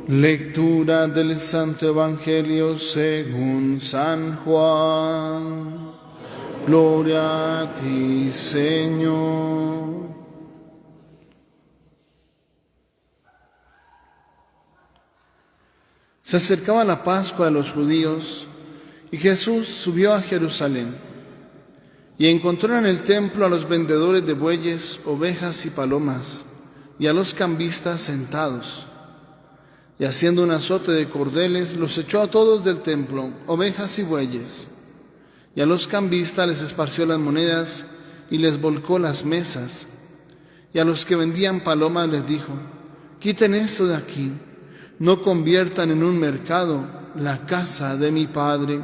Lectura del Santo Evangelio según San Juan. Gloria a ti, Señor. Se acercaba la Pascua de los judíos y Jesús subió a Jerusalén y encontró en el templo a los vendedores de bueyes, ovejas y palomas y a los cambistas sentados. Y haciendo un azote de cordeles, los echó a todos del templo, ovejas y bueyes. Y a los cambistas les esparció las monedas y les volcó las mesas. Y a los que vendían palomas les dijo: quiten esto de aquí, no conviertan en un mercado la casa de mi Padre.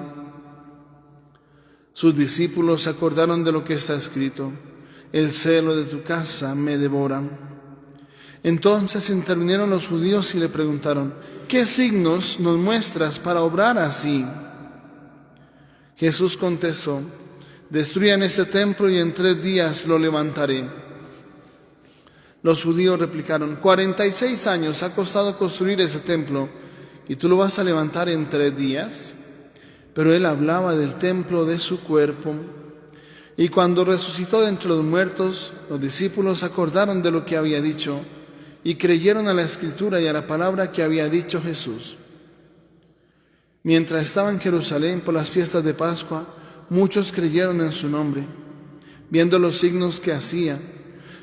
Sus discípulos se acordaron de lo que está escrito: el celo de tu casa me devora. Entonces intervinieron los judíos y le preguntaron: ¿qué signos nos muestras para obrar así? Jesús contestó: destruyan este templo y en 3 días lo levantaré. Los judíos replicaron: 46 años ha costado construir ese templo, ¿y tú lo vas a levantar en 3 días? Pero él hablaba del templo de su cuerpo. Y cuando resucitó de entre los muertos, los discípulos se acordaron de lo que había dicho y creyeron a la Escritura y a la palabra que había dicho Jesús. Mientras estaba en Jerusalén por las fiestas de Pascua, muchos creyeron en su nombre, viendo los signos que hacía.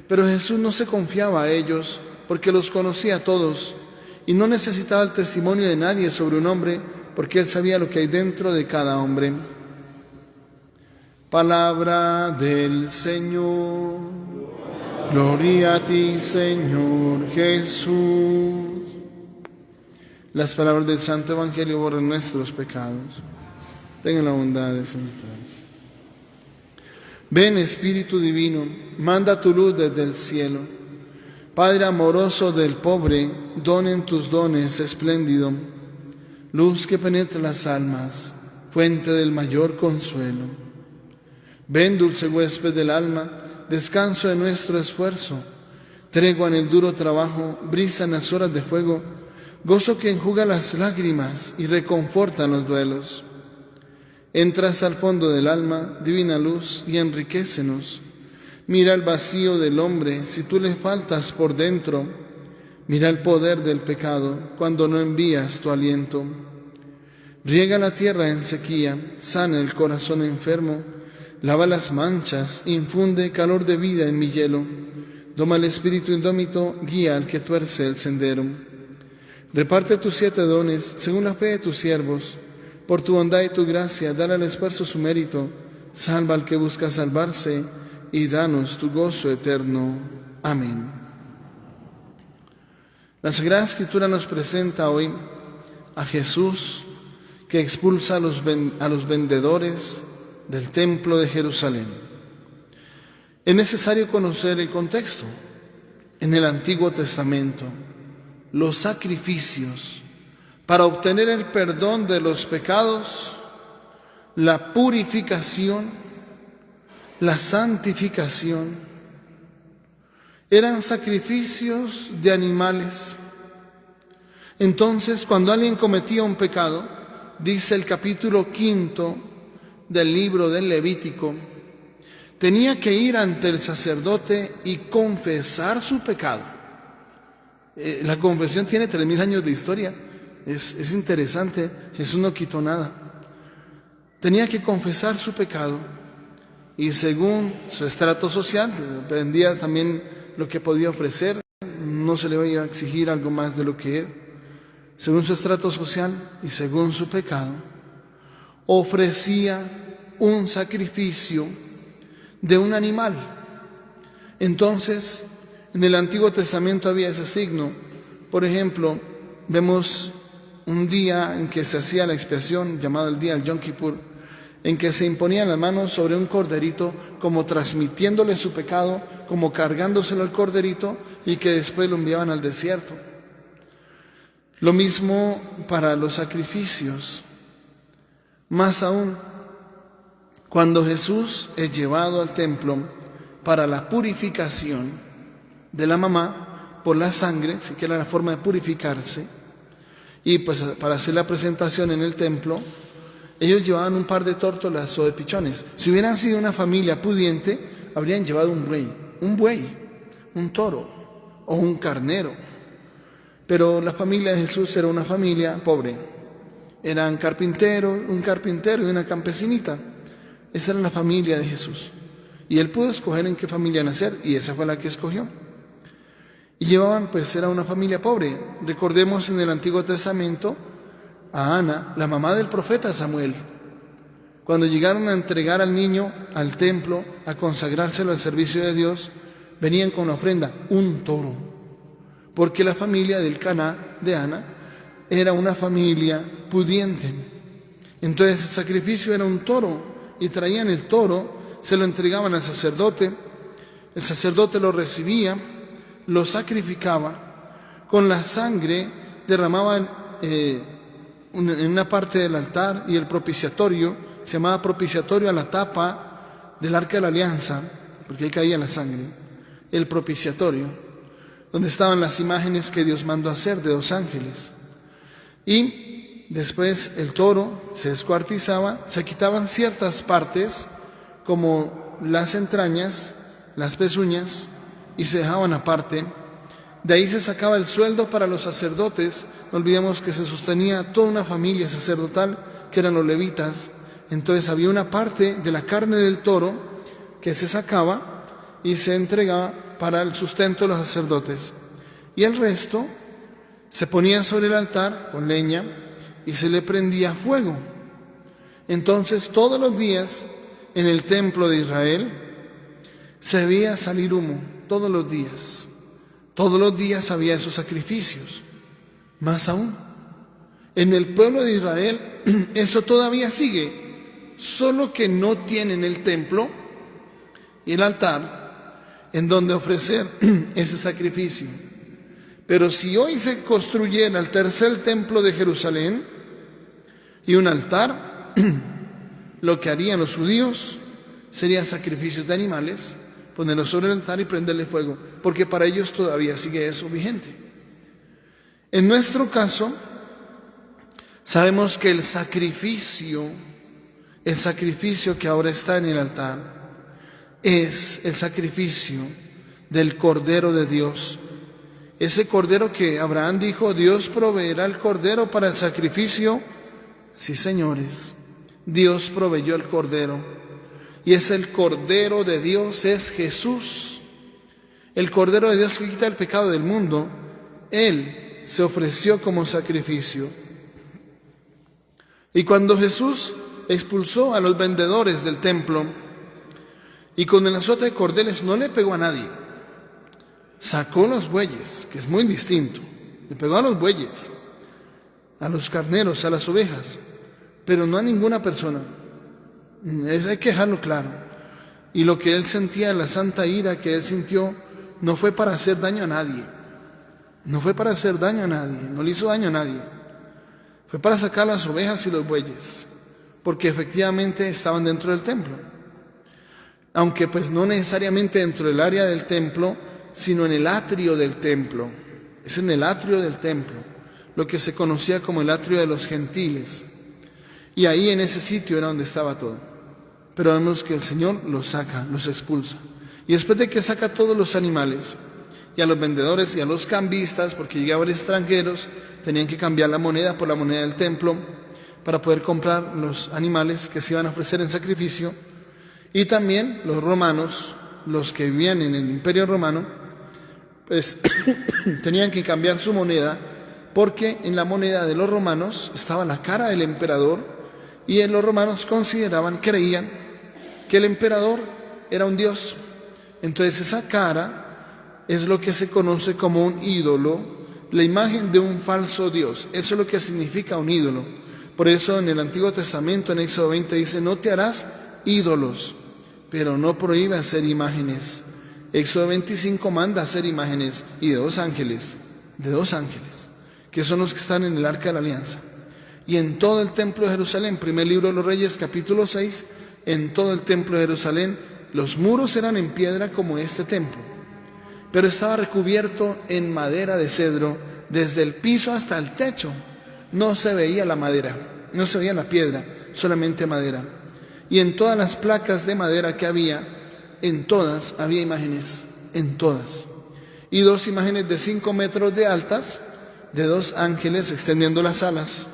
Pero Jesús no se confiaba a ellos, porque los conocía a todos, y no necesitaba el testimonio de nadie sobre un hombre, porque él sabía lo que hay dentro de cada hombre. Palabra del Señor. Gloria a ti, Señor Jesús. Las palabras del Santo Evangelio borran nuestros pecados. Tengan la bondad de sentarse. Ven, Espíritu Divino, manda tu luz desde el cielo. Padre amoroso del pobre, donen tus dones espléndido. Luz que penetra las almas, fuente del mayor consuelo. Ven, dulce huésped del alma, descanso de nuestro esfuerzo, tregua en el duro trabajo, brisa en las horas de fuego, gozo que enjuga las lágrimas y reconforta los duelos. Entra hasta el fondo del alma, divina luz, y enriquécenos. Mira el vacío del hombre si tú le faltas por dentro. Mira el poder del pecado cuando no envías tu aliento. Riega la tierra en sequía, sana el corazón enfermo, lava las manchas, infunde calor de vida en mi hielo. Doma el espíritu indómito, guía al que tuerce el sendero. Reparte tus 7 dones según la fe de tus siervos. Por tu bondad y tu gracia, dale al esfuerzo su mérito. Salva al que busca salvarse y danos tu gozo eterno. Amén. La Sagrada Escritura nos presenta hoy a Jesús que expulsa a los vendedores del templo de Jerusalén. Es necesario conocer el contexto. En el Antiguo Testamento, los sacrificios para obtener el perdón de los pecados, la purificación, la santificación, eran sacrificios de animales. Entonces, cuando alguien cometía un pecado, dice el capítulo 5 del libro del Levítico, tenía que ir ante el sacerdote y confesar su pecado. La confesión tiene 3000 años de historia. Es interesante, Jesús no quitó nada. Tenía que confesar su pecado y según su estrato social, dependía también lo que podía ofrecer, no se le iba a exigir algo más de lo que era. Según su estrato social y según su pecado, ofrecía un sacrificio de un animal. Entonces, en el Antiguo Testamento había ese signo. Por ejemplo, vemos un día en que se hacía la expiación, llamado el día del Yom Kippur, en que se imponían las manos sobre un corderito, como transmitiéndole su pecado, como cargándoselo al corderito, y que después lo enviaban al desierto. Lo mismo para los sacrificios. Más aún, cuando Jesús es llevado al templo para la purificación de la mamá por la sangre, si que era la forma de purificarse, Y pues para hacer la presentación en el templo, ellos llevaban un par de tórtolas o de pichones. Si hubieran sido una familia pudiente, habrían llevado un buey, un toro o un carnero. Pero la familia de Jesús era una familia pobre. Eran un carpintero y una campesinita. Esa era la familia de Jesús. Y él pudo escoger en qué familia nacer, y esa fue la que escogió. Y llevaban, pues era una familia pobre. Recordemos en el Antiguo Testamento a Ana, la mamá del profeta Samuel. Cuando llegaron a entregar al niño al templo, a consagrárselo al servicio de Dios, venían con la ofrenda, un toro. Porque la familia del Caná de Ana era una familia pudiente. Entonces el sacrificio era un toro, y traían el toro, se lo entregaban al sacerdote, el sacerdote lo recibía, lo sacrificaba, con la sangre derramaban en una parte del altar, y el propiciatorio, se llamaba propiciatorio a la tapa del arca de la alianza, porque ahí caía la sangre, el propiciatorio, donde estaban las imágenes que Dios mandó hacer de 2 ángeles. Y después el toro se descuartizaba, se quitaban ciertas partes, como las entrañas, las pezuñas, y se dejaban aparte. De ahí se sacaba el sueldo para los sacerdotes. No olvidemos que se sostenía toda una familia sacerdotal, que eran los levitas. Entonces había una parte de la carne del toro que se sacaba y se entregaba para el sustento de los sacerdotes. Y el resto se ponía sobre el altar con leña y se le prendía fuego. Entonces todos los días en el templo de Israel se veía salir humo, todos los días. Todos los días había esos sacrificios. Más aún, en el pueblo de Israel eso todavía sigue, solo que no tienen el templo y el altar en donde ofrecer ese sacrificio. Pero si hoy se construyera el tercer templo de Jerusalén y un altar, lo que harían los judíos serían sacrificios de animales, ponerlos sobre el altar y prenderle fuego, porque para ellos todavía sigue eso vigente. En nuestro caso, sabemos que el sacrificio que ahora está en el altar, es el sacrificio del Cordero de Dios. Ese Cordero que Abraham dijo, Dios proveerá el Cordero para el sacrificio. Sí, señores, Dios proveyó el Cordero. Y es el Cordero de Dios, es Jesús. El Cordero de Dios que quita el pecado del mundo. Él se ofreció como sacrificio. Y cuando Jesús expulsó a los vendedores del templo, y con el azote de cordeles no le pegó a nadie, sacó los bueyes, que es muy distinto, le pegó a los bueyes, a los carneros, a las ovejas, pero no a ninguna persona. Hay que dejarlo claro. Y lo que él sentía, la santa ira que él sintió, no fue para hacer daño a nadie, no fue para hacer daño a nadie, no le hizo daño a nadie, fue para sacar las ovejas y los bueyes, porque efectivamente estaban dentro del templo. Aunque pues no necesariamente dentro del área del templo, sino en el atrio del templo. Es en el atrio del templo, lo que se conocía como el atrio de los gentiles. Y ahí en ese sitio era donde estaba todo. Pero vemos que el Señor los saca, los expulsa. Y después de que saca a todos los animales, y a los vendedores y a los cambistas, porque llegaban extranjeros, tenían que cambiar la moneda por la moneda del templo, para poder comprar los animales que se iban a ofrecer en sacrificio. Y también los romanos, los que vivían en el Imperio Romano, pues tenían que cambiar su moneda, porque en la moneda de los romanos estaba la cara del emperador, y los romanos creían que el emperador era un dios. Entonces esa cara es lo que se conoce como un ídolo, la imagen de un falso dios. Eso es lo que significa un ídolo. Por eso en el Antiguo Testamento, en Éxodo 20, dice, no te harás ídolos, pero no prohíbe hacer imágenes. Éxodo 25 manda hacer imágenes, y de dos ángeles, que son los que están en el arca de la alianza. Y en todo el templo de Jerusalén, primer libro de los Reyes, capítulo 6, en todo el templo de Jerusalén, los muros eran en piedra como este templo, pero estaba recubierto en madera de cedro, desde el piso hasta el techo. no se veía la madera, no se veía la piedra, solamente madera. Y en todas las placas de madera que había, en todas había imágenes, en todas. Y 2 imágenes de 5 metros de altas, de 2 ángeles extendiendo las alas,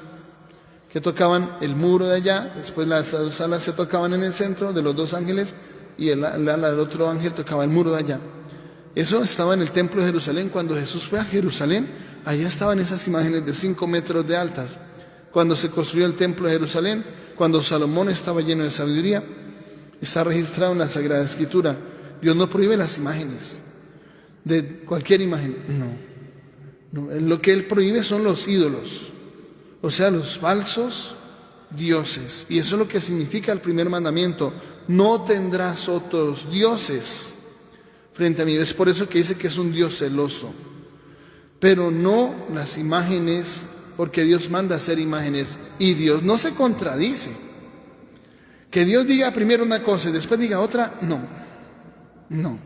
que tocaban el muro de allá, después las 2 alas se tocaban en el centro de los 2 ángeles, y el ala del otro ángel tocaba el muro de allá. Eso estaba en el templo de Jerusalén. Cuando Jesús fue a Jerusalén, allá estaban esas imágenes de 5 metros de altas. Cuando se construyó el templo de Jerusalén, cuando Salomón estaba lleno de sabiduría, está registrado en la Sagrada Escritura. Dios no prohíbe las imágenes, de cualquier imagen, no. Lo que Él prohíbe son los ídolos, o sea, los falsos dioses. Y eso es lo que significa el primer mandamiento: no tendrás otros dioses frente a mí. Es por eso que dice que es un Dios celoso. Pero no las imágenes, porque Dios manda hacer imágenes y Dios no se contradice. Que Dios diga primero una cosa y después diga otra, no.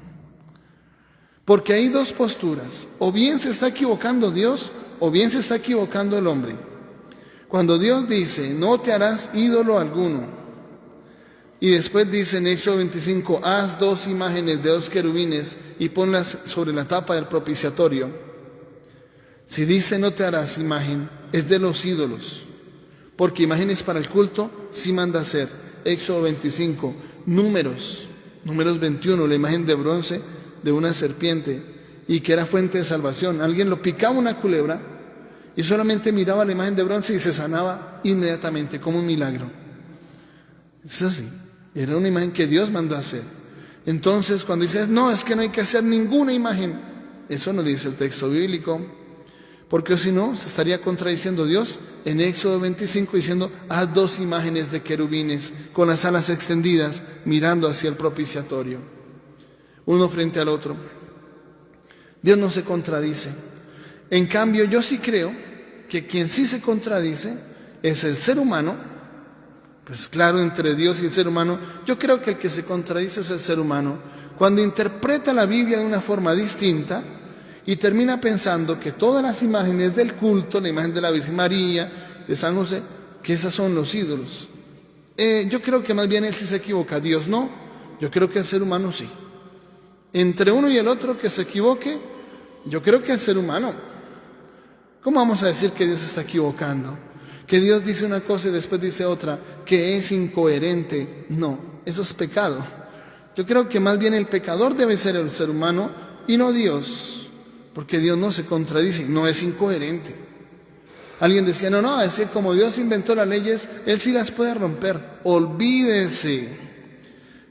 Porque hay 2 posturas: o bien se está equivocando Dios, o bien se está equivocando el hombre. Cuando Dios dice, no te harás ídolo alguno, y después dice en Éxodo 25, haz 2 imágenes de 2 querubines y ponlas sobre la tapa del propiciatorio. Si dice no te harás imagen, es de los ídolos, porque imágenes para el culto sí manda hacer. Éxodo 25, Números 21, la imagen de bronce de una serpiente, y que era fuente de salvación. Alguien lo picaba una culebra y solamente miraba la imagen de bronce y se sanaba inmediatamente, como un milagro. Es así, era una imagen que Dios mandó a hacer. Entonces cuando dices, no, es que no hay que hacer ninguna imagen, eso no dice el texto bíblico, porque si no, se estaría contradiciendo Dios en Éxodo 25 diciendo, haz 2 imágenes de querubines con las alas extendidas mirando hacia el propiciatorio, uno frente al otro. Dios no se contradice. En cambio, yo sí creo que quien sí se contradice es el ser humano. Pues claro, entre Dios y el ser humano, yo creo que el que se contradice es el ser humano, cuando interpreta la Biblia de una forma distinta y termina pensando que todas las imágenes del culto, la imagen de la Virgen María, de San José, que esas son los ídolos. Yo creo que más bien él sí se equivoca, Dios no. Yo creo que el ser humano sí. Entre uno y el otro que se equivoque, yo creo que el ser humano. ¿Cómo vamos a decir que Dios está equivocando? Que Dios dice una cosa y después dice otra, que es incoherente. No, eso es pecado. Yo creo que más bien el pecador debe ser el ser humano y no Dios, porque Dios no se contradice, no es incoherente. Alguien decía, no, es que como Dios inventó las leyes, Él sí las puede romper. Olvídese.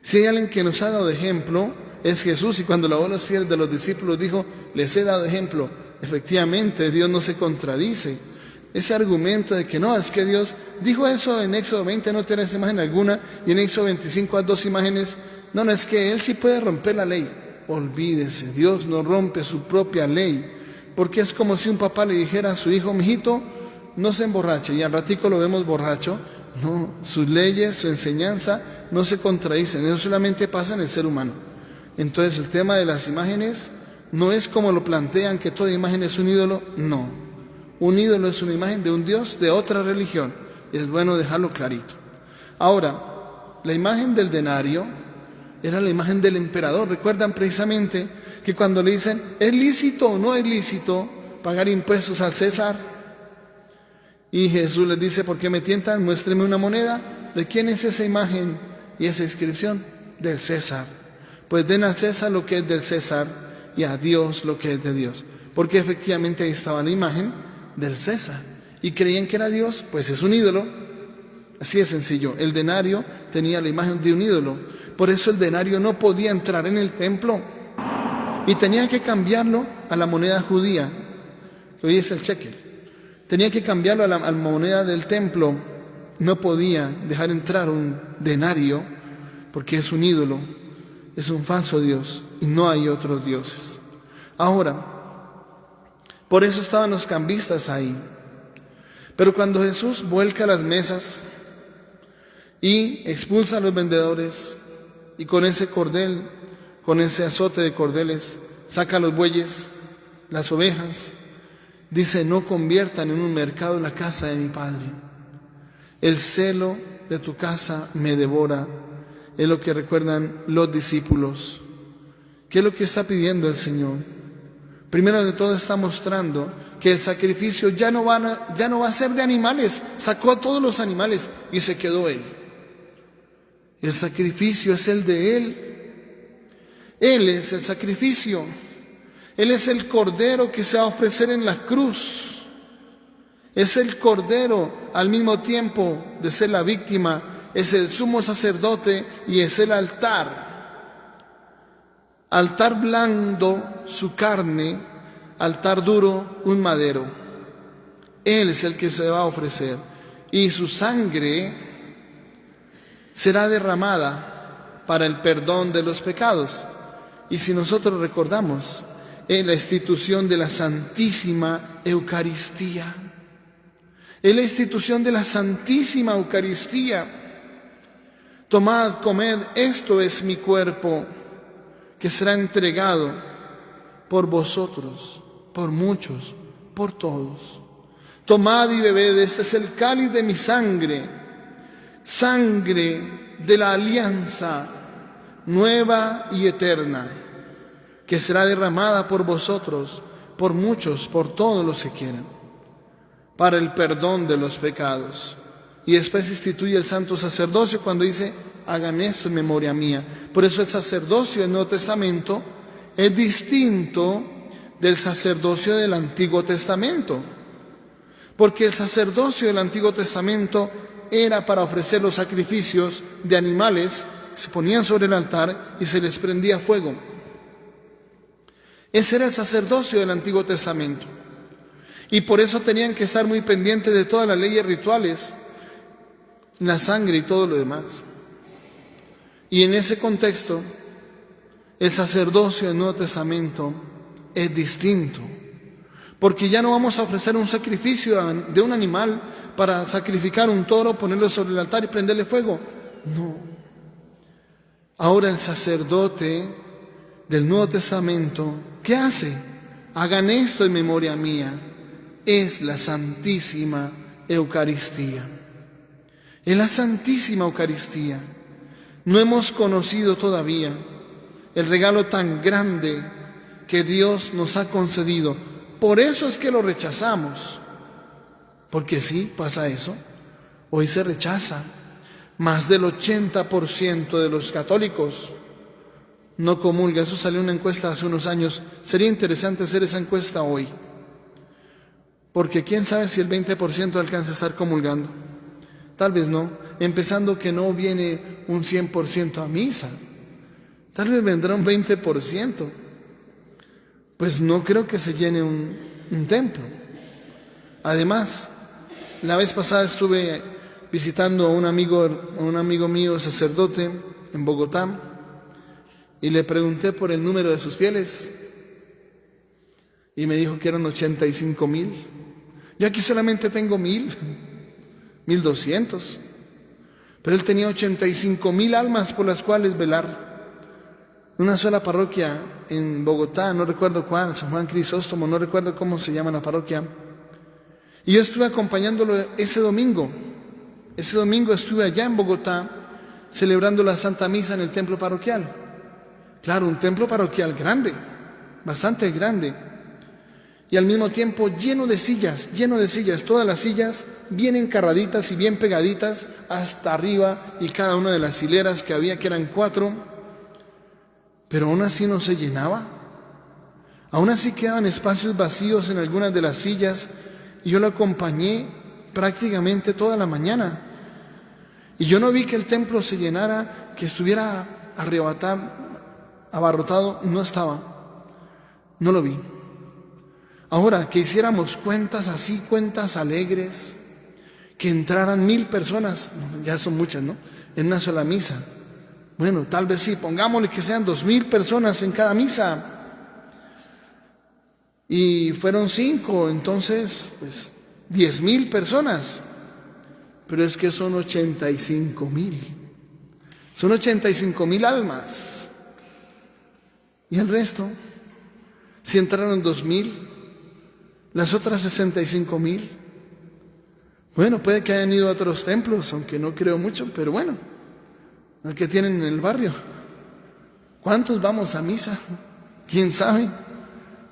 Si hay alguien que nos ha dado ejemplo, es Jesús, y cuando lavó los pies de los discípulos dijo, les he dado ejemplo. Efectivamente, Dios no se contradice. Ese argumento de que no, es que Dios dijo eso en Éxodo 20, no tienes imagen alguna, y en Éxodo 25 haz 2 imágenes. No, es que Él sí puede romper la ley. Olvídese, Dios no rompe su propia ley, porque es como si un papá le dijera a su hijo, mijito, no se emborrache, y al ratico lo vemos borracho. No, sus leyes, su enseñanza no se contradicen, eso solamente pasa en el ser humano. Entonces el tema de las imágenes no es como lo plantean, que toda imagen es un ídolo, no. Un ídolo es una imagen de un Dios de otra religión, y es bueno dejarlo clarito. Ahora, la imagen del denario era la imagen del emperador. Recuerdan precisamente que cuando le dicen, ¿es lícito o no es lícito pagar impuestos al César? Y Jesús les dice, ¿por qué me tientan? Muéstreme una moneda. ¿De quién es esa imagen y esa inscripción? Del César. Pues den al César lo que es del César y a Dios lo que es de Dios. Porque efectivamente ahí estaba la imagen del César. Y creían que era Dios, pues es un ídolo. Así de sencillo. El denario tenía la imagen de un ídolo. Por eso el denario no podía entrar en el templo. Y tenía que cambiarlo a la moneda judía, que hoy es el shekel. Tenía que cambiarlo a la moneda del templo. No podía dejar entrar un denario porque es un ídolo, es un falso Dios y no hay otros dioses. Ahora, por eso estaban los cambistas ahí. Pero cuando Jesús vuelca las mesas y expulsa a los vendedores y con ese cordel, con ese azote de cordeles, saca los bueyes, las ovejas Dice, no conviertan en un mercado la casa de mi Padre. El celo de tu casa me devora. Es lo que recuerdan los discípulos. ¿Qué es lo que está pidiendo el Señor? Primero de todo está mostrando que el sacrificio ya no va a ser de animales. Sacó a todos los animales y se quedó Él. El sacrificio es el de Él. Él es el sacrificio. Él es el Cordero que se va a ofrecer en la cruz. Es el Cordero al mismo tiempo de ser la víctima. Es el sumo sacerdote y es el altar. Altar blando, su carne, altar duro, un madero. Él es el que se va a ofrecer. Y su sangre será derramada para el perdón de los pecados. Y si nosotros recordamos en la institución de la Santísima Eucaristía, en la institución de la Santísima Eucaristía, tomad, comed, esto es mi cuerpo, que será entregado por vosotros, por muchos, por todos. Tomad y bebed, este es el cáliz de mi sangre, sangre de la alianza nueva y eterna, que será derramada por vosotros, por muchos, por todos los que quieran, para el perdón de los pecados. Y después instituye el santo sacerdocio cuando dice, hagan esto en memoria mía. Por eso el sacerdocio del Nuevo Testamento es distinto del sacerdocio del Antiguo Testamento. Porque el sacerdocio del Antiguo Testamento era para ofrecer los sacrificios de animales, se ponían sobre el altar y se les prendía fuego. Ese era el sacerdocio del Antiguo Testamento. Y por eso tenían que estar muy pendientes de todas las leyes rituales, la sangre y todo lo demás. Y en ese contexto, el sacerdocio del Nuevo Testamento es distinto, porque ya no vamos a ofrecer un sacrificio de un animal para sacrificar un toro, ponerlo sobre el altar y prenderle fuego. No. Ahora el sacerdote del Nuevo Testamento, ¿qué hace? Hagan esto en memoria mía. Es la Santísima Eucaristía. En la Santísima Eucaristía no hemos conocido todavía el regalo tan grande que Dios nos ha concedido. Por eso es que lo rechazamos. Porque sí, pasa eso. Hoy se rechaza. Más del 80% de los católicos no comulga. Eso salió en una encuesta hace unos años. Sería interesante hacer esa encuesta hoy. Porque quién sabe si el 20% alcanza a estar comulgando. Tal vez no, empezando que no viene un 100% a misa. Tal vez vendrá un 20%. Pues no creo que se llene un templo. Además, la vez pasada estuve visitando a un amigo mío, sacerdote, en Bogotá, y le pregunté por el número de sus fieles. Y me dijo que eran 85,000. Yo aquí solamente tengo 1,200. Pero él tenía 85,000 almas por las cuales velar. Una sola parroquia en Bogotá, no recuerdo cuál, San Juan Crisóstomo, no recuerdo cómo se llama la parroquia. Y yo estuve acompañándolo ese domingo. Ese domingo estuve allá en Bogotá celebrando la Santa Misa en el templo parroquial. Claro, un templo parroquial grande, bastante grande. Y al mismo tiempo lleno de sillas, todas las sillas bien encarraditas y bien pegaditas hasta arriba, y cada una de las hileras que había, que eran 4, pero aún así no se llenaba. Aún así quedaban espacios vacíos en algunas de las sillas, y yo lo acompañé prácticamente toda la mañana. Y yo no vi que el templo se llenara, que estuviera abarrotado, no estaba, no lo vi. Ahora, que hiciéramos cuentas así, cuentas alegres, que entraran 1,000 personas, ya son muchas, ¿no?, en una sola misa. Bueno, tal vez sí, pongámosle que sean 2,000 personas en cada misa. Y fueron 5, entonces, pues, 10,000 personas. Pero es que son 85,000. Son 85,000 almas. ¿Y el resto? Si entraron 2,000, Las otras 65,000, bueno, puede que hayan ido a otros templos, aunque no creo mucho, pero bueno, el que tienen en el barrio. ¿Cuántos vamos a misa? ¿Quién sabe?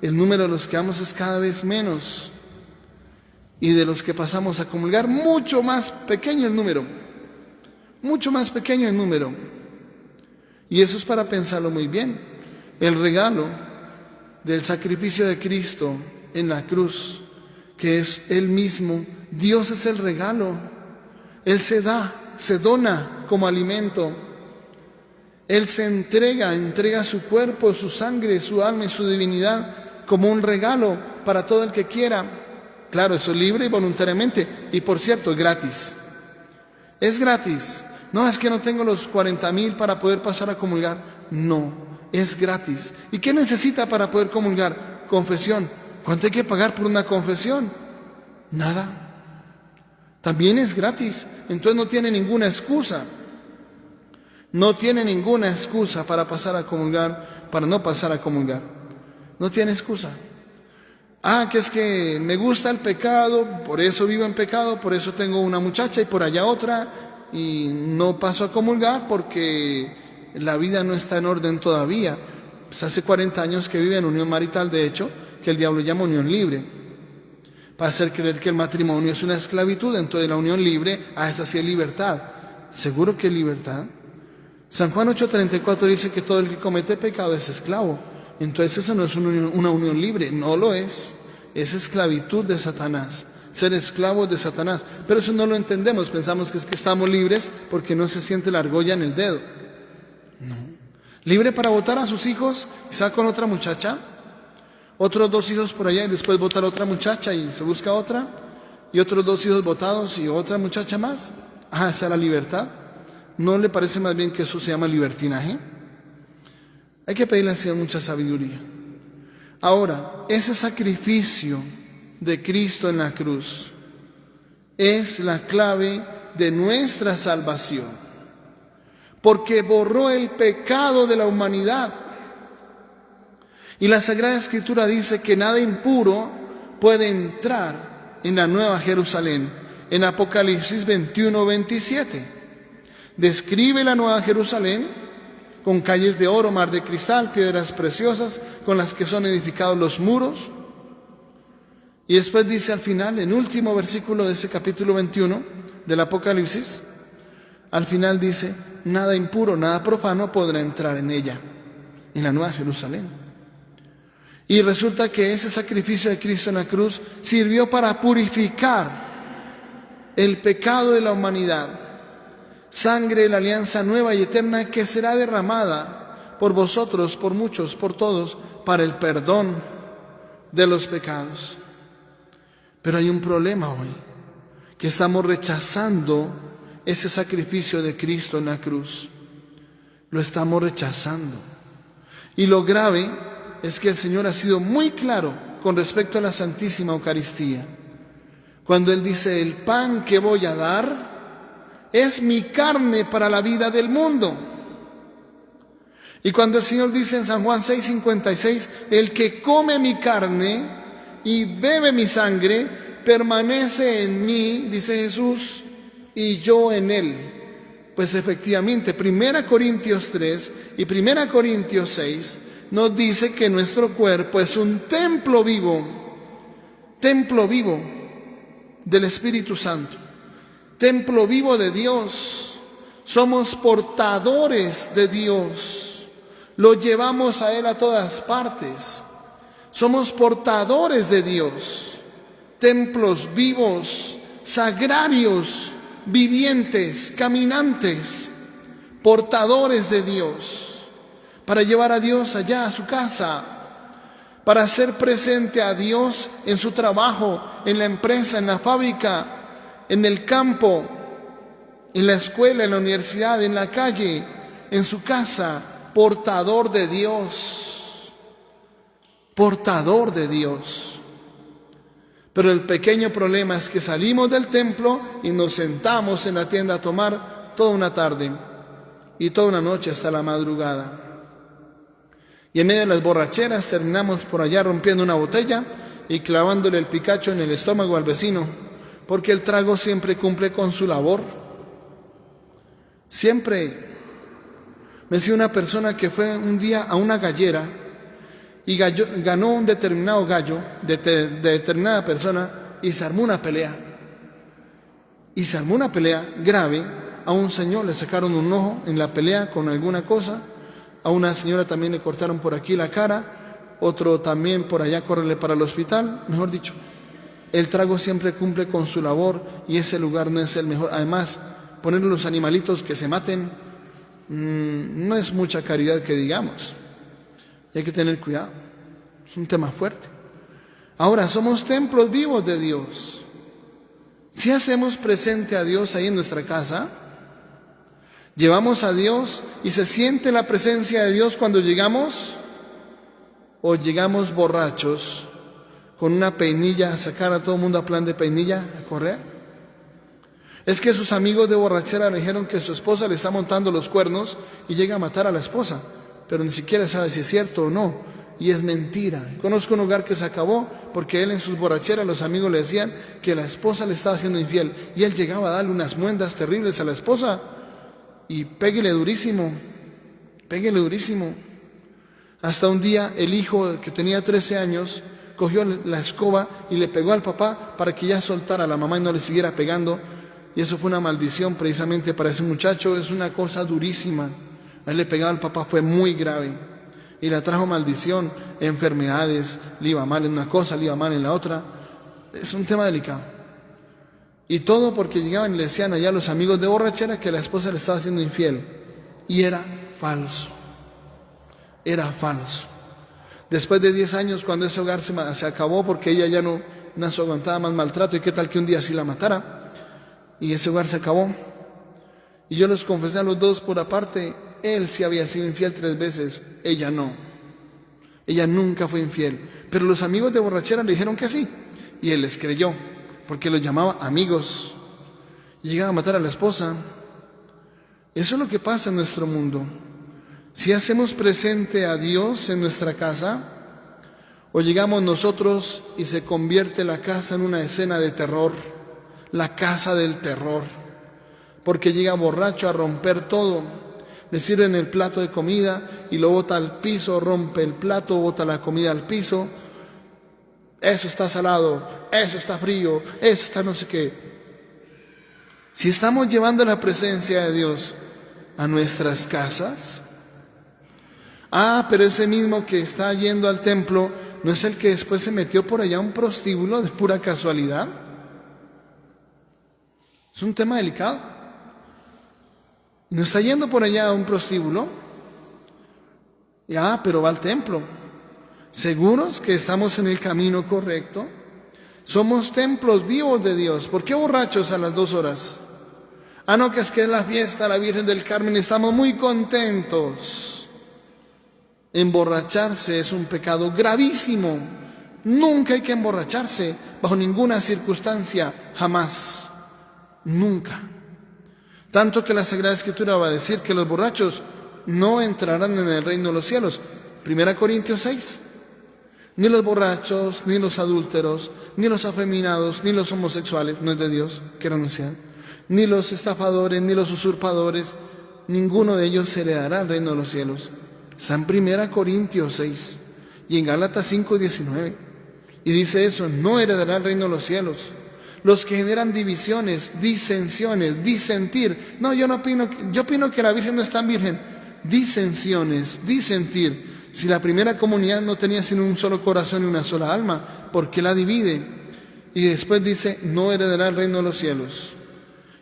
El número de los que vamos es cada vez menos. Y de los que pasamos a comulgar, mucho más pequeño el número. Mucho más pequeño el número. Y eso es para pensarlo muy bien. El regalo del sacrificio de Cristo en la cruz, que es Él mismo, Dios es el regalo. Él se da, se dona como alimento. Él se entrega su cuerpo, su sangre, su alma y su divinidad como un regalo para todo el que quiera. Claro, eso es libre y voluntariamente. Y por cierto, es gratis. Es gratis. No es que no tengo los 40,000 para poder pasar a comulgar. No, es gratis. ¿Y qué necesita para poder comulgar? Confesión. ¿Cuánto hay que pagar por una confesión? Nada. También es gratis. Entonces no tiene ninguna excusa. No tiene ninguna excusa para pasar a comulgar, para no pasar a comulgar. No tiene excusa. Que es que me gusta el pecado, por eso vivo en pecado, por eso tengo una muchacha y por allá otra, y no paso a comulgar porque la vida no está en orden todavía. Pues hace 40 años que vive en unión marital, de hecho, que el diablo llama unión libre, para hacer creer que el matrimonio es una esclavitud. Entonces la unión libre, esa sí es libertad. ¿Seguro que es libertad? San Juan 8:34 dice que todo el que comete pecado es esclavo. Entonces eso no es una unión libre, no lo es. Es esclavitud de Satanás, ser esclavos de Satanás. Pero eso no lo entendemos, pensamos que es que estamos libres porque no se siente la argolla en el dedo. No. Libre para votar a sus hijos y se va con otra muchacha, otros 2 hijos por allá y después votar a otra muchacha y se busca otra, y otros 2 hijos votados y otra muchacha más. Esa es la libertad. ¿No le parece más bien que eso se llama libertinaje? Hay que pedirle al Señor mucha sabiduría. Ahora, ese sacrificio de Cristo en la cruz es la clave de nuestra salvación, porque borró el pecado de la humanidad. Y la Sagrada Escritura dice que nada impuro puede entrar en la Nueva Jerusalén. En Apocalipsis 21:27 describe la Nueva Jerusalén con calles de oro, mar de cristal, piedras preciosas con las que son edificados los muros. Y después dice al final, en último versículo de ese capítulo 21 del Apocalipsis, al final dice, nada impuro, nada profano podrá entrar en ella, en la Nueva Jerusalén. Y resulta que ese sacrificio de Cristo en la cruz sirvió para purificar el pecado de la humanidad. Sangre de la alianza nueva y eterna que será derramada por vosotros, por muchos, por todos, para el perdón de los pecados. Pero hay un problema hoy, que estamos rechazando ese sacrificio de Cristo en la cruz. Lo estamos rechazando. Y lo grave es que el Señor ha sido muy claro con respecto a la Santísima Eucaristía. Cuando Él dice, el pan que voy a dar es mi carne para la vida del mundo. Y cuando el Señor dice en San Juan 6:56, el que come mi carne y bebe mi sangre, permanece en mí, dice Jesús, y yo en él. Pues efectivamente, 1 Corintios 3 y 1 Corintios 6 nos dice que nuestro cuerpo es un templo vivo del Espíritu Santo. Templo vivo de Dios. Somos portadores de Dios. Lo llevamos a Él a todas partes. Somos portadores de Dios. Templos vivos, sagrarios, vivientes, caminantes, portadores de Dios. Para llevar a Dios allá a su casa. Para hacer presente a Dios en su trabajo, en la empresa, en la fábrica, en el campo, en la escuela, en la universidad, en la calle, en su casa, portador de Dios. Portador de Dios. Pero el pequeño problema es que salimos del templo y nos sentamos en la tienda a tomar toda una tarde y toda una noche hasta la madrugada. Y en medio de las borracheras terminamos por allá rompiendo una botella y clavándole el picacho en el estómago al vecino, porque el trago siempre cumple con su labor. Siempre. Me decía una persona que fue un día a una gallera y ganó un determinado gallo de determinada persona y se armó una pelea. Y se armó una pelea grave. A un señor le sacaron un ojo en la pelea con alguna cosa. A una señora también le cortaron por aquí la cara. Otro también por allá correrle para el hospital. Mejor dicho, el trago siempre cumple con su labor y ese lugar no es el mejor. Además, poner los animalitos que se maten no es mucha caridad que digamos. Y hay que tener cuidado. Es un tema fuerte. Ahora, somos templos vivos de Dios. Si hacemos presente a Dios ahí en nuestra casa, llevamos a Dios y se siente la presencia de Dios cuando llegamos, o llegamos borrachos con una peinilla a sacar a todo el mundo a plan de peinilla a correr. Es que sus amigos de borrachera le dijeron que su esposa le está montando los cuernos y llega a matar a la esposa, pero ni siquiera sabe si es cierto o no. Y es mentira. Conozco un hogar que se acabó porque él en sus borracheras, los amigos le decían que la esposa le estaba haciendo infiel y él llegaba a darle unas muendas terribles a la esposa y péguele durísimo. Hasta un día el hijo que tenía 13 años cogió la escoba y le pegó al papá para que ya soltara a la mamá y no le siguiera pegando, y eso fue una maldición precisamente para ese muchacho. Es una cosa durísima. A él le pegaba al papá, fue muy grave y le trajo maldición, enfermedades, le iba mal en una cosa, le iba mal en la otra. Es un tema delicado. Y todo porque llegaban y le decían allá a los amigos de borrachera que la esposa le estaba haciendo infiel. Y era falso. Después de 10 años, cuando ese hogar se acabó porque ella ya no se aguantaba más maltrato, y qué tal que un día sí la matara, y ese hogar se acabó. Y yo los confesé a los dos por aparte. Él sí había sido infiel 3 veces, ella no. Ella nunca fue infiel. Pero los amigos de borrachera le dijeron que sí. Y él les creyó, porque los llamaba amigos. Y llegaba a matar a la esposa. Eso es lo que pasa en nuestro mundo. Si hacemos presente a Dios en nuestra casa, o llegamos nosotros y se convierte la casa en una escena de terror, la casa del terror, porque llega borracho a romper todo. Le sirven el plato de comida y lo bota al piso, rompe el plato, bota la comida al piso. Eso está salado, eso está frío, eso está no sé qué. Si estamos llevando la presencia de Dios a nuestras casas, pero ese mismo que está yendo al templo, ¿no es el que después se metió por allá a un prostíbulo de pura casualidad? Es un tema delicado. ¿No está yendo por allá a un prostíbulo? Pero va al templo. ¿Seguros que estamos en el camino correcto? Somos templos vivos de Dios. ¿Por qué borrachos a las 2 horas? No, que es la fiesta, la Virgen del Carmen, estamos muy contentos. Emborracharse es un pecado gravísimo. Nunca hay que emborracharse, bajo ninguna circunstancia, jamás. Nunca. Tanto que la Sagrada Escritura va a decir que los borrachos no entrarán en el reino de los cielos. 1 Corintios 6. Ni los borrachos, ni los adúlteros, ni los afeminados, ni los homosexuales, no es de Dios, que renuncian, ni los estafadores, ni los usurpadores, ninguno de ellos se heredará el reino de los cielos. Está en 1 Corintios 6 y en Gálatas 5:19. Y dice eso, no heredará el reino de los cielos. Los que generan divisiones, disensiones, disentir. No, yo opino que la Virgen no es tan virgen. Disensiones, disentir. Si la primera comunidad no tenía sino un solo corazón y una sola alma, ¿por qué la divide? Y después dice, no heredará el reino de los cielos.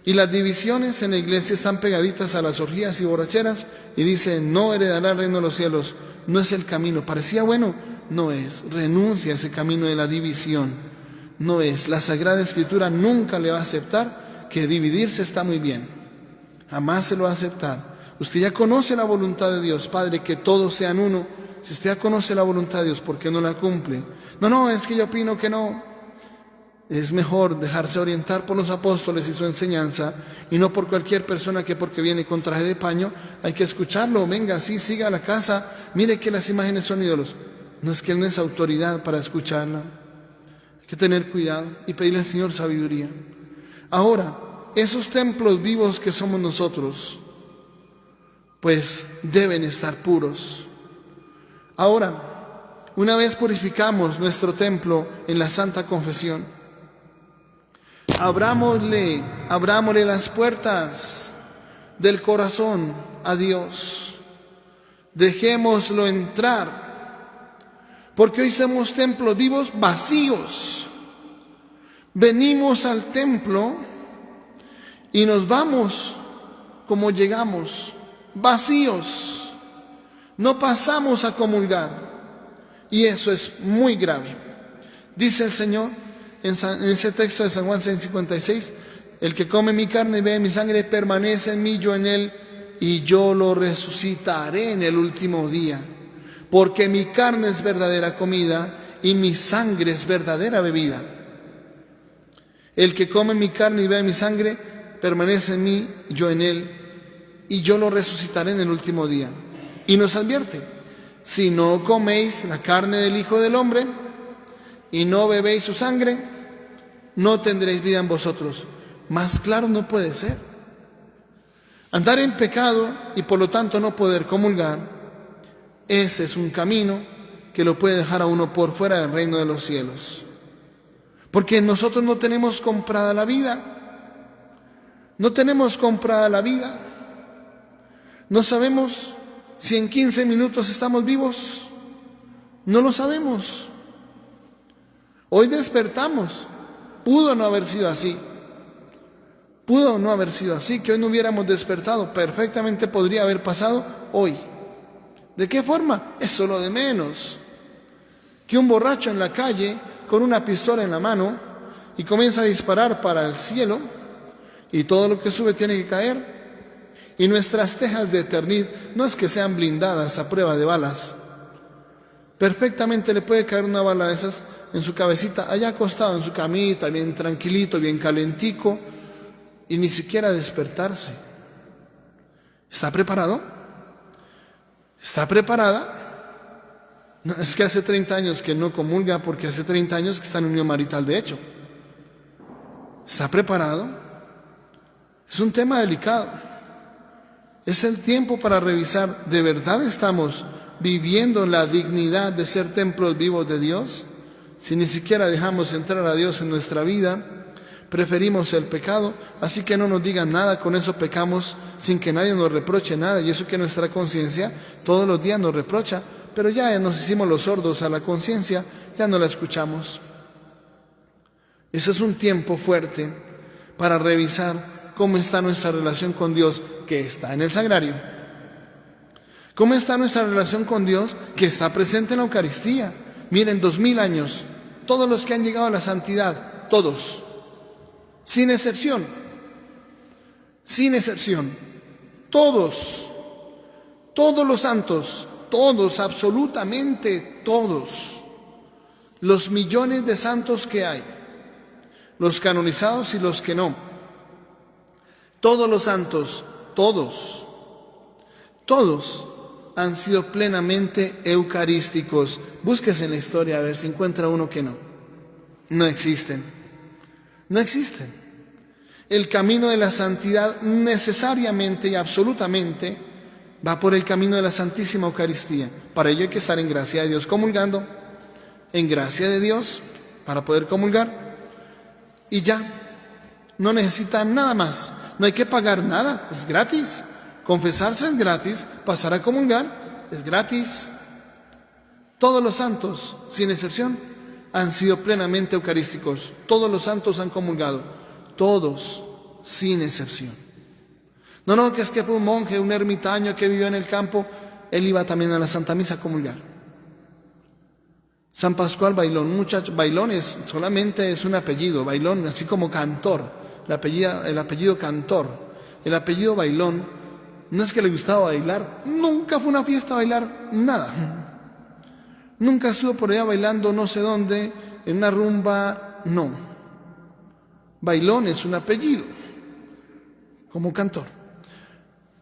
Y las divisiones en la iglesia están pegaditas a las orgías y borracheras y dice, no heredará el reino de los cielos. No es el camino. Parecía bueno, no es. Renuncia a ese camino de la división. No es. La Sagrada Escritura nunca le va a aceptar que dividirse está muy bien. Jamás se lo va a aceptar. Usted ya conoce la voluntad de Dios, Padre, que todos sean uno. Si usted ya conoce la voluntad de Dios, ¿por qué no la cumple? No, es que yo opino que no. Es mejor dejarse orientar por los apóstoles y su enseñanza y no por cualquier persona que porque viene con traje de paño hay que escucharlo. Venga, sí, siga a la casa, mire que las imágenes son ídolos. No es que él no es autoridad para escucharla. Hay que tener cuidado y pedirle al Señor sabiduría. Ahora, esos templos vivos que somos nosotros, pues deben estar puros. Ahora, una vez purificamos nuestro templo en la Santa Confesión, abrámosle las puertas del corazón a Dios. Dejémoslo entrar, porque hoy somos templos vivos vacíos. Venimos al templo y nos vamos como llegamos, vacíos. No pasamos a comulgar, y eso es muy grave. Dice el Señor en ese texto de San Juan 6:56, el que come mi carne y bebe mi sangre permanece en mí, yo en él, y yo lo resucitaré en el último día. Porque mi carne es verdadera comida y mi sangre es verdadera bebida. El que come mi carne y bebe mi sangre permanece en mí, yo en él, y yo lo resucitaré en el último día. Y nos advierte: si no coméis la carne del Hijo del Hombre y no bebéis su sangre, no tendréis vida en vosotros. Más claro no puede ser. Andar en pecado y por lo tanto no poder comulgar, ese es un camino que lo puede dejar a uno por fuera del reino de los cielos. Porque nosotros no tenemos comprada la vida. No tenemos comprada la vida. No sabemos si en 15 minutos estamos vivos. No lo sabemos. Hoy despertamos. Pudo no haber sido así. Pudo no haber sido así, que hoy no hubiéramos despertado. Perfectamente podría haber pasado hoy. ¿De qué forma? Eso lo de menos. Que un borracho en la calle con una pistola en la mano y comienza a disparar para el cielo, y todo lo que sube tiene que caer, y nuestras tejas de eternidad no es que sean blindadas a prueba de balas. Perfectamente le puede caer una bala de esas en su cabecita, allá acostado en su camita, bien tranquilito, bien calentico, y ni siquiera despertarse. ¿Está preparado? ¿Está preparada? No, es que hace 30 años que no comulga, porque hace 30 años que está en unión marital de hecho. ¿Está preparado? Es un tema delicado. Es el tiempo para revisar, ¿de verdad estamos viviendo la dignidad de ser templos vivos de Dios? Si ni siquiera dejamos entrar a Dios en nuestra vida, preferimos el pecado, así que no nos digan nada, con eso pecamos sin que nadie nos reproche nada, y eso que nuestra conciencia todos los días nos reprocha, pero ya nos hicimos los sordos a la conciencia, ya no la escuchamos. Ese es un tiempo fuerte para revisar cómo está nuestra relación con Dios, que está en el sagrario. ¿Cómo está nuestra relación con Dios, que está presente en la Eucaristía? Miren, 2000 años, todos los que han llegado a la santidad, todos, sin excepción, todos los santos, todos, absolutamente todos, los millones de santos que hay, los canonizados y los que no, todos los santos, todos han sido plenamente eucarísticos. Búsquese en la historia a ver si encuentra uno que no. No existen. El camino de la santidad necesariamente y absolutamente va por el camino de la Santísima Eucaristía. Para ello hay que estar en gracia de Dios comulgando, en gracia de Dios para poder comulgar, y ya, no necesita nada más, no hay que pagar nada, es gratis. Confesarse es gratis, pasar a comulgar es gratis. Todos los santos, sin excepción, han sido plenamente eucarísticos. Todos los santos han comulgado, todos, sin excepción. No, que es que fue un monje, un ermitaño que vivió en el campo, él iba también a la Santa Misa a comulgar. San Pascual Bailón, muchacho, Bailón solamente es un apellido, Bailón, así como Cantor, el apellido Cantor, el apellido Bailón. No es que le gustaba bailar, nunca fue una fiesta a bailar, nada. Nunca estuvo por allá bailando no sé dónde, en una rumba, no. Bailón es un apellido, como Cantor.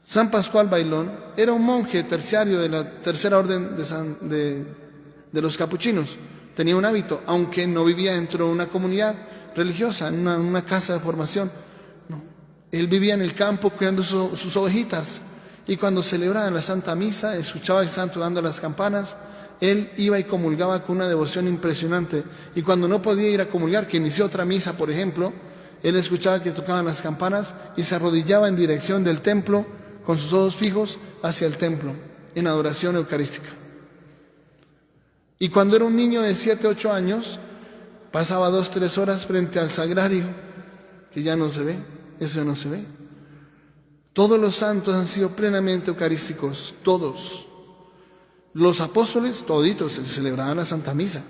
San Pascual Bailón era un monje terciario de la tercera orden de los capuchinos, tenía un hábito, aunque no vivía dentro de una comunidad religiosa, en una casa de formación. No. Él vivía en el campo cuidando sus ovejitas, y cuando celebraban la Santa Misa, escuchaba el santo dando las campanas, él iba y comulgaba con una devoción impresionante. Y cuando no podía ir a comulgar, que inició otra misa, por ejemplo, él escuchaba que tocaban las campanas y se arrodillaba en dirección del templo, con sus ojos fijos hacia el templo, en adoración eucarística. Y cuando era un niño de 7, 8 años, pasaba 2, 3 horas frente al sagrario, que ya no se ve, eso ya no se ve. Todos los santos han sido plenamente eucarísticos, todos. Los apóstoles, toditos, celebraban la Santa Misa.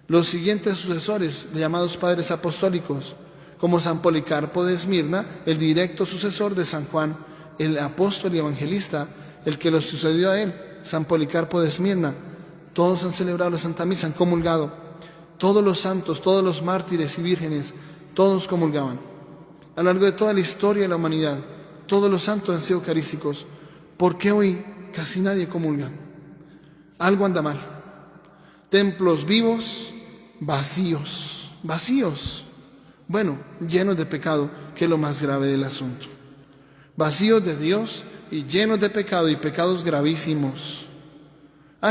Los siguientes sucesores, llamados padres apostólicos, como San Policarpo de Esmirna, el directo sucesor de San Juan, el apóstol y evangelista, el que lo sucedió a él, San Policarpo de Esmirna, todos han celebrado la Santa Misa, han comulgado. Todos los santos, todos los mártires y vírgenes, todos comulgaban. A lo largo de toda la historia de la humanidad, todos los santos han sido eucarísticos. ¿Por qué hoy casi nadie comulga? Algo anda mal. Templos vivos, vacíos. Bueno, llenos de pecado, que es lo más grave del asunto. Vacíos de Dios y llenos de pecado, y pecados gravísimos.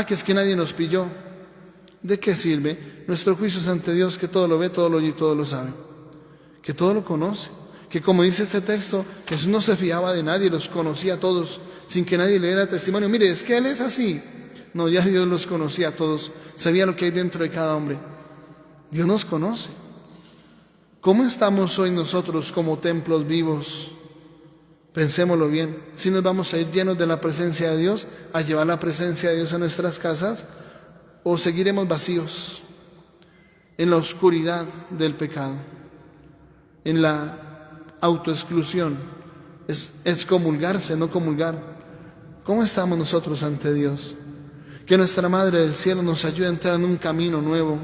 Que es que nadie nos pilló. ¿De qué sirve? Nuestro juicio es ante Dios, que todo lo ve, todo lo oye y todo lo sabe. Que todo lo conoce. Que como dice este texto, Jesús no se fiaba de nadie, los conocía a todos, sin que nadie le diera testimonio. Mire, es que Él es así. No, ya Dios los conocía a todos, sabía lo que hay dentro de cada hombre. Dios nos conoce. ¿Cómo estamos hoy nosotros como templos vivos? Pensémoslo bien. Si nos vamos a ir llenos de la presencia de Dios, a llevar la presencia de Dios a nuestras casas, o seguiremos vacíos, en la oscuridad del pecado, en la autoexclusión, es comulgarse, no comulgar. ¿Cómo estamos nosotros ante Dios? Que nuestra Madre del Cielo nos ayude a entrar en un camino nuevo,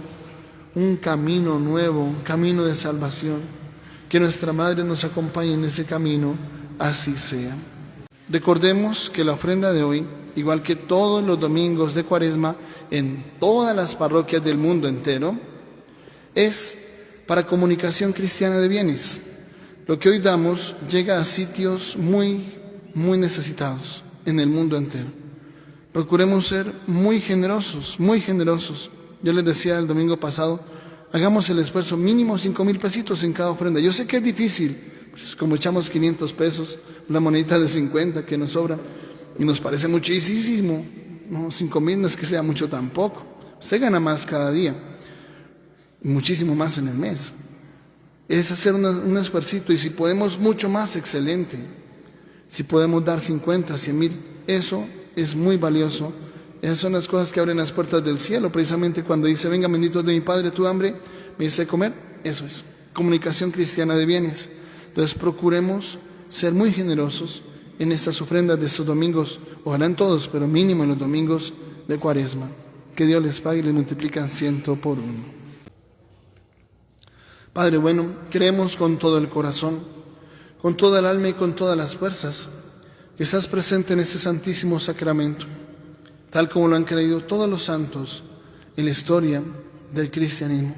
un camino de salvación. Que nuestra Madre nos acompañe en ese camino, así sea. Recordemos que la ofrenda de hoy, igual que todos los domingos de Cuaresma, en todas las parroquias del mundo entero, es para comunicación cristiana de bienes. Lo que hoy damos llega a sitios muy necesitados en el mundo entero. Procuremos ser muy generosos. Yo les decía el domingo pasado, hagamos el esfuerzo mínimo 5,000 pesitos en cada ofrenda. Yo sé que es difícil, pues como echamos 500 pesos, una monedita de 50 que nos sobra, y nos parece muchísimo. No, 5,000 no es que sea mucho tampoco. Usted gana más cada día, y muchísimo más en el mes. Es hacer un esfuercito, y si podemos mucho más, excelente. Si podemos dar 50, 100,000, eso es muy valioso. Esas son las cosas que abren las puertas del cielo, precisamente cuando dice: venga, benditos de mi Padre, tu hambre me hice comer. Eso es comunicación cristiana de bienes. Entonces procuremos ser muy generosos en estas ofrendas de estos domingos, ojalá en todos, pero mínimo en los domingos de Cuaresma. Que Dios les pague y les multiplique 100 por 1. Padre bueno, creemos con todo el corazón, con toda el alma y con todas las fuerzas, que estás presente en este santísimo sacramento, tal como lo han creído todos los santos en la historia del cristianismo.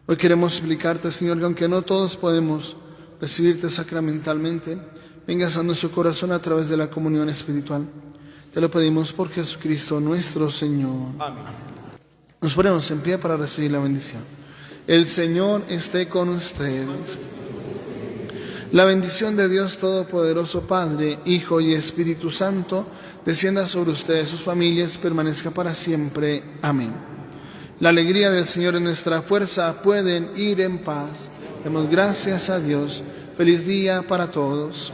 Hoy queremos suplicarte, Señor, que aunque no todos podemos recibirte sacramentalmente, vengas a nuestro corazón a través de la comunión espiritual. Te lo pedimos por Jesucristo nuestro Señor. Amén. Nos ponemos en pie para recibir la bendición. El Señor esté con ustedes. La bendición de Dios Todopoderoso, Padre, Hijo y Espíritu Santo, descienda sobre ustedes, sus familias, permanezca para siempre. Amén. La alegría del Señor es nuestra fuerza. Pueden ir en paz. Demos gracias a Dios. Feliz día para todos.